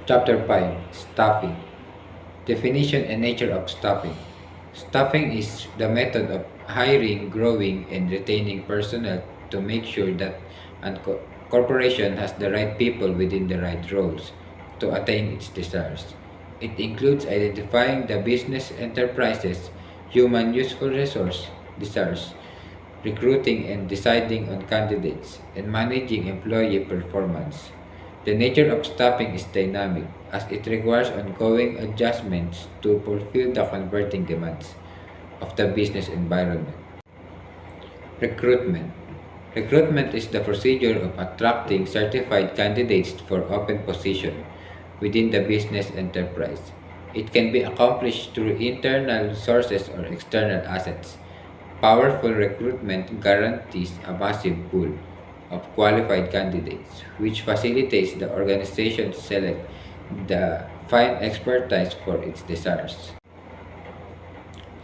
Chapter 5: Staffing. Definition and nature of staffing. Staffing is the method of hiring, growing, and retaining personnel to make sure that a corporation has the right people within the right roles to attain its desires. It includes identifying the business enterprise's human useful resource desires, recruiting and deciding on candidates, and managing employee performance. The nature of staffing is dynamic, as it requires ongoing adjustments to fulfill the converting demands of the business environment. Recruitment. Recruitment is the procedure of attracting certified candidates for open position within the business enterprise. It can be accomplished through internal sources or external assets. Powerful recruitment guarantees a massive pool of qualified candidates, which facilitates the organization to select the fine expertise for its desires.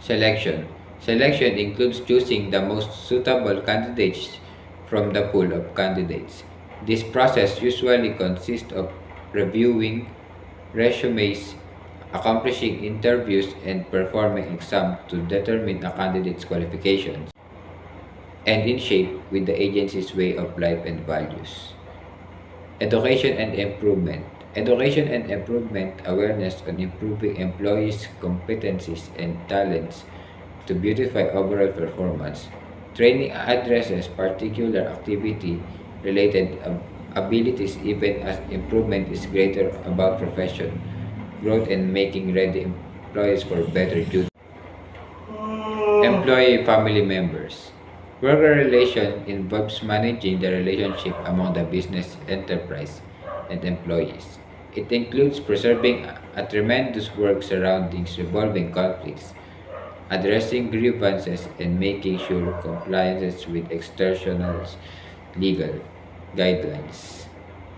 Selection. Selection includes choosing the most suitable candidates from the pool of candidates. This process usually consists of reviewing resumes, accomplishing interviews, and performing exams to determine a candidate's qualifications and in shape with the agency's way of life and values. Education and improvement. Education and improvement awareness on improving employees' competencies and talents to beautify overall performance. Training addresses particular activity related abilities even as improvement is greater about profession, growth, and making ready employees for better duty. Employee family members. Worker relation involves managing the relationship among the business enterprise and employees. It includes preserving a tremendous work surroundings resolving conflicts, addressing grievances, and making sure compliance with external legal guidelines.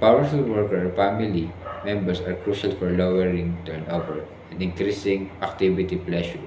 Powerful worker family members are crucial for lowering turnover and increasing activity pleasure.